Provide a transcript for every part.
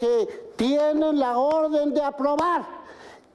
que tienen la orden de aprobar.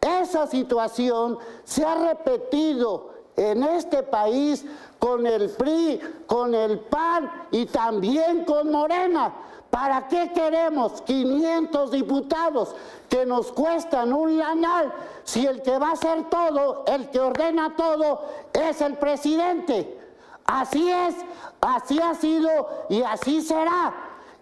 Esa situación se ha repetido en este país con el PRI, con el PAN y también con Morena. ¿Para qué queremos 500 diputados que nos cuestan un lanal si el que va a hacer todo, el que ordena todo, es el presidente? Así es, así ha sido y así será.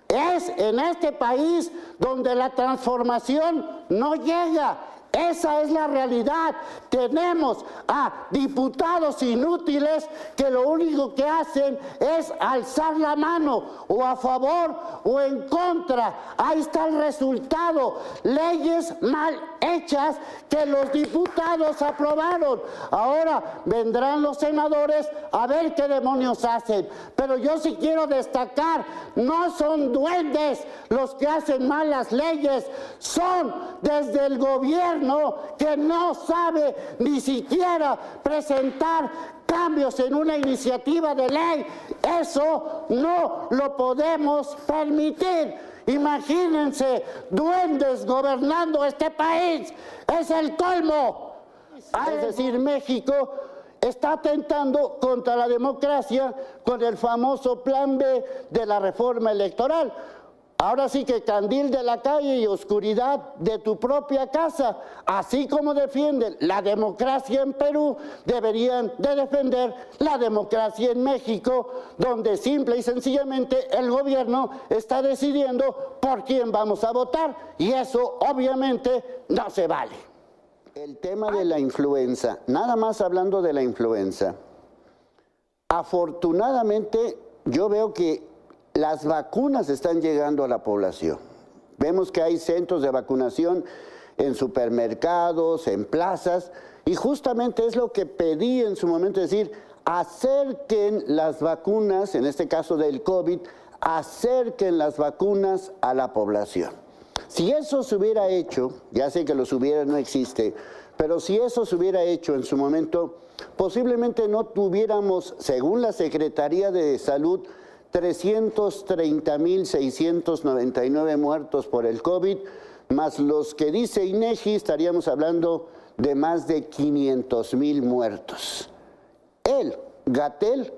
Es en este país donde la transformación no llega. Esa es la realidad. Tenemos a diputados inútiles que lo único que hacen es alzar la mano o a favor o en contra. Ahí está el resultado. Leyes mal hechas que los diputados aprobaron. Ahora vendrán los senadores a ver qué demonios hacen. Pero yo sí quiero destacar, no son duendes los que hacen malas leyes, son desde el gobierno que no sabe ni siquiera presentar cambios en una iniciativa de ley. Eso no lo podemos permitir. Imagínense, duendes gobernando este país. Es el colmo. Es decir, México está atentando contra la democracia con el famoso plan B de la reforma electoral. Ahora sí que candil de la calle y oscuridad de tu propia casa. Así como defienden la democracia en Perú, deberían de defender la democracia en México, donde simple y sencillamente el gobierno está decidiendo por quién vamos a votar. Y eso obviamente no se vale. El tema de la influenza, nada más hablando de la influenza, afortunadamente yo veo que las vacunas están llegando a la población. Vemos que hay centros de vacunación en supermercados, en plazas, y justamente es lo que pedí en su momento, es decir, acerquen las vacunas, en este caso del COVID, acerquen las vacunas a la población. Si eso se hubiera hecho, ya sé que los hubiera no existe, pero si eso se hubiera hecho en su momento, posiblemente no tuviéramos, según la Secretaría de Salud, 330,699 muertos por el COVID, más los que dice INEGI, estaríamos hablando de más de 500,000 muertos. Él, Gatell,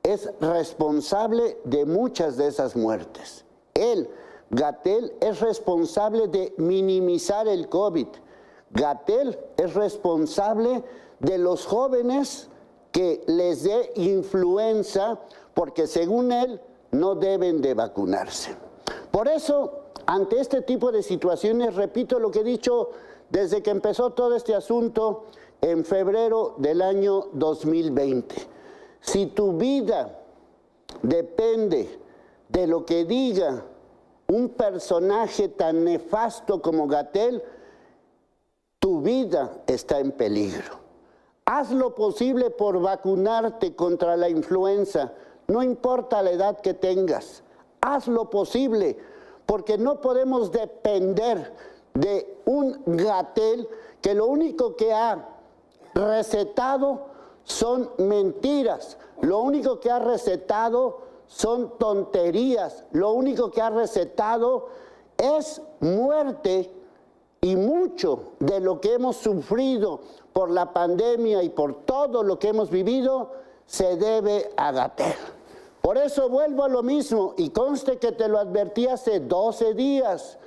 es responsable de muchas de esas muertes. Él, Gatell, es responsable de minimizar el COVID. Gatell es responsable de los jóvenes que les dé influenza porque según él no deben de vacunarse. Por eso, ante este tipo de situaciones, repito lo que he dicho desde que empezó todo este asunto en febrero del año 2020. Si tu vida depende de lo que diga un personaje tan nefasto como Gatell, tu vida está en peligro. Haz lo posible por vacunarte contra la influenza. No importa la edad que tengas, haz lo posible, porque no podemos depender de un Gatell que lo único que ha recetado son mentiras, lo único que ha recetado son tonterías, lo único que ha recetado es muerte, y mucho de lo que hemos sufrido por la pandemia y por todo lo que hemos vivido se debe a Gatell. Por eso vuelvo a lo mismo, y conste que te lo advertí hace 12 días.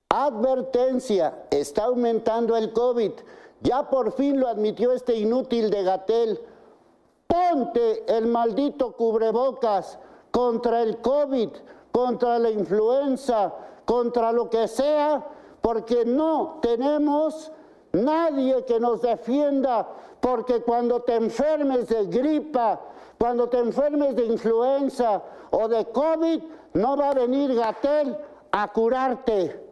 Advertencia, está aumentando el COVID. Ya por fin lo admitió este inútil de Gatell. Ponte el maldito cubrebocas contra el COVID, contra la influenza, contra lo que sea, porque no tenemos nadie que nos defienda, porque cuando te enfermes de gripa, cuando te enfermes de influenza o de COVID, no va a venir Gatell a curarte.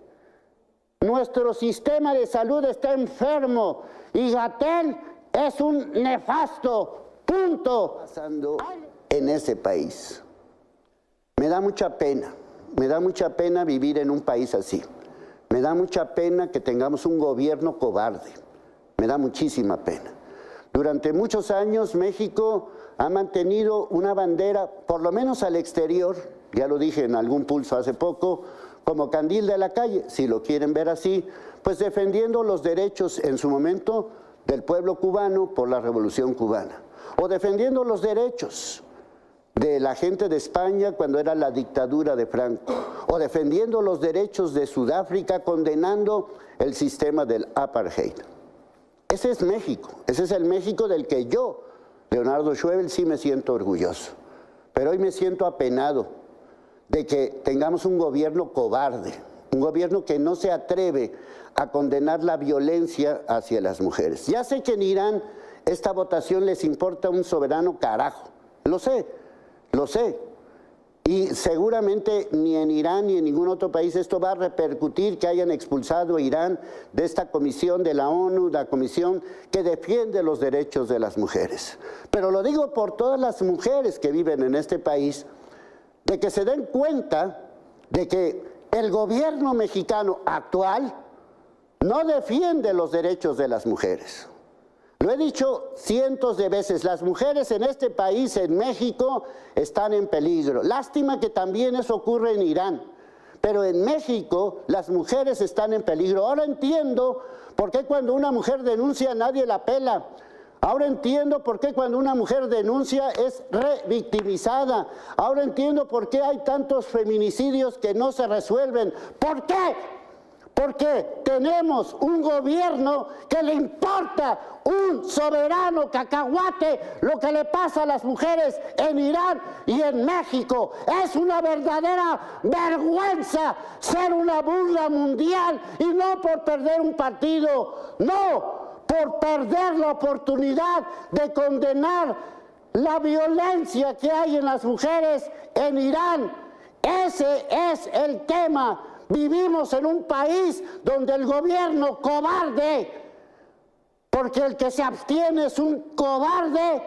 Nuestro sistema de salud está enfermo y Gatell es un nefasto. Punto. Pasando en ese país. Me da mucha pena vivir en un país así. Me da mucha pena que tengamos un gobierno cobarde. Me da muchísima pena. Durante muchos años México ha mantenido una bandera, por lo menos al exterior, ya lo dije en algún pulso hace poco, como candil de la calle, si lo quieren ver así, pues defendiendo los derechos en su momento del pueblo cubano por la Revolución Cubana, o defendiendo los derechos de la gente de España cuando era la dictadura de Franco, o defendiendo los derechos de Sudáfrica condenando el sistema del apartheid. Ese es México, ese es el México del que yo, Leonardo Schwebel, sí me siento orgulloso. Pero hoy me siento apenado de que tengamos un gobierno cobarde, un gobierno que no se atreve a condenar la violencia hacia las mujeres. Ya sé que en Irán esta votación les importa un soberano carajo, lo sé, y seguramente ni en Irán ni en ningún otro país esto va a repercutir que hayan expulsado a Irán de esta comisión de la ONU, la comisión que defiende los derechos de las mujeres. Pero lo digo por todas las mujeres que viven en este país, de que se den cuenta de que el gobierno mexicano actual no defiende los derechos de las mujeres. Lo he dicho cientos de veces, las mujeres en este país, en México, están en peligro. Lástima que también eso ocurre en Irán, pero en México las mujeres están en peligro. Ahora entiendo por qué cuando una mujer denuncia nadie la pela. Ahora entiendo por qué cuando una mujer denuncia es revictimizada. Ahora entiendo por qué hay tantos feminicidios que no se resuelven. ¿Por qué? Porque tenemos un gobierno que le importa un soberano cacahuate lo que le pasa a las mujeres en Irán y en México. Es una verdadera vergüenza ser una burla mundial y no por perder un partido, no, por perder la oportunidad de condenar la violencia que hay en las mujeres en Irán. Ese es el tema. Vivimos en un país donde el gobierno cobarde, porque el que se abstiene es un cobarde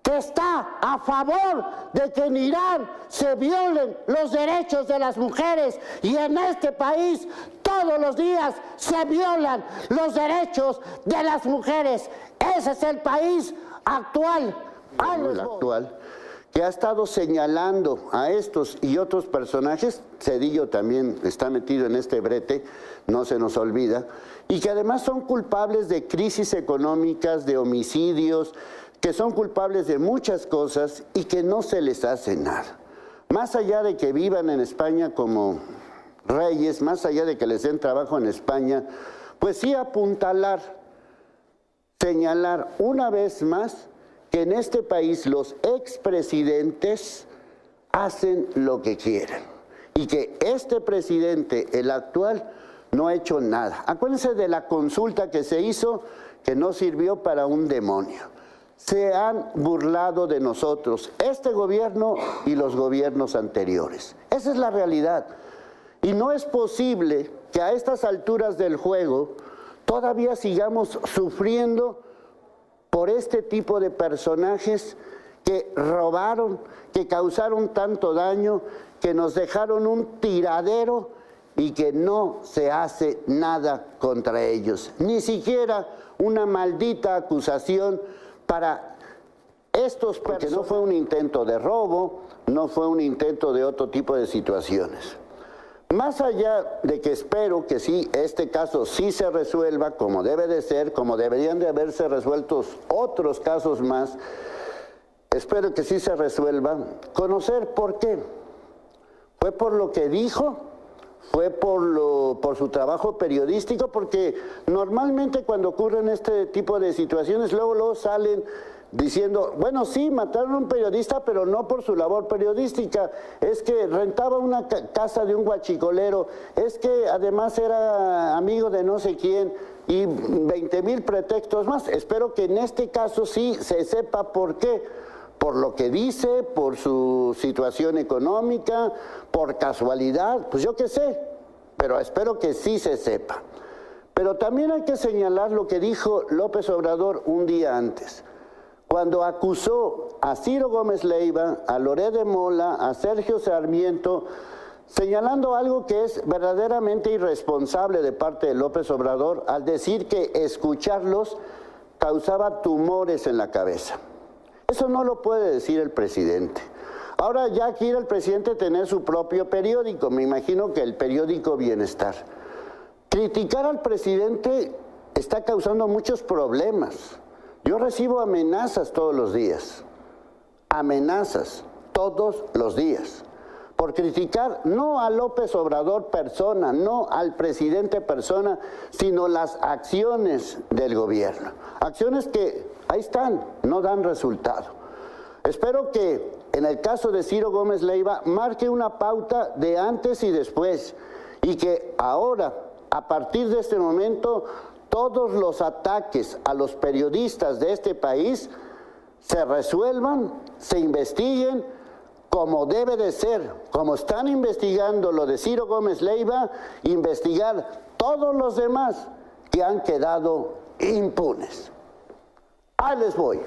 que está a favor de que en Irán se violen los derechos de las mujeres y en este país todos los días se violan los derechos de las mujeres. Ese es el país actual. El actual, que ha estado señalando a estos y otros personajes. Zedillo también está metido en este brete, no se nos olvida, y que además son culpables de crisis económicas, de homicidios, que son culpables de muchas cosas y que no se les hace nada. Más allá de que vivan en España como reyes, más allá de que les den trabajo en España, pues sí apuntalar, señalar una vez más que en este país los expresidentes hacen lo que quieren y que este presidente, el actual, no ha hecho nada. Acuérdense de la consulta que se hizo, que no sirvió para un demonio. Se han burlado de nosotros, este gobierno y los gobiernos anteriores. Esa es la realidad. Y no es posible que a estas alturas del juego todavía sigamos sufriendo por este tipo de personajes que robaron, que causaron tanto daño, que nos dejaron un tiradero y que no se hace nada contra ellos. Ni siquiera una maldita acusación para estos personajes. Porque no fue un intento de robo, no fue un intento de otro tipo de situaciones. Más allá de que espero que sí, este caso sí se resuelva como debe de ser, como deberían de haberse resueltos otros casos más, espero que sí se resuelva, conocer por qué. ¿Fue por lo que dijo? ¿Fue por su trabajo periodístico? Porque normalmente cuando ocurren este tipo de situaciones, luego salen diciendo, bueno, sí, mataron a un periodista, pero no por su labor periodística, es que rentaba una casa de un guachicolero, es que además era amigo de no sé quién, y 20,000 pretextos más. Espero que en este caso sí se sepa por qué, por lo que dice, por su situación económica, por casualidad, pues yo qué sé, pero espero que sí se sepa. Pero también hay que señalar lo que dijo López Obrador un día antes, cuando acusó a Ciro Gómez Leiva, a Loret de Mola, a Sergio Sarmiento, señalando algo que es verdaderamente irresponsable de parte de López Obrador, al decir que escucharlos causaba tumores en la cabeza. Eso no lo puede decir el presidente. Ahora ya quiere el presidente tener su propio periódico, me imagino que el periódico Bienestar. Criticar al presidente está causando muchos problemas. Yo recibo amenazas todos los días, amenazas todos los días, por criticar no a López Obrador persona, no al presidente persona, sino las acciones del gobierno. Acciones que ahí están, no dan resultado. Espero que en el caso de Ciro Gómez Leiva marque una pauta de antes y después y que ahora, a partir de este momento, todos los ataques a los periodistas de este país se resuelvan, se investiguen como debe de ser, como están investigando lo de Ciro Gómez Leiva, investigar todos los demás que han quedado impunes. Ahí les voy.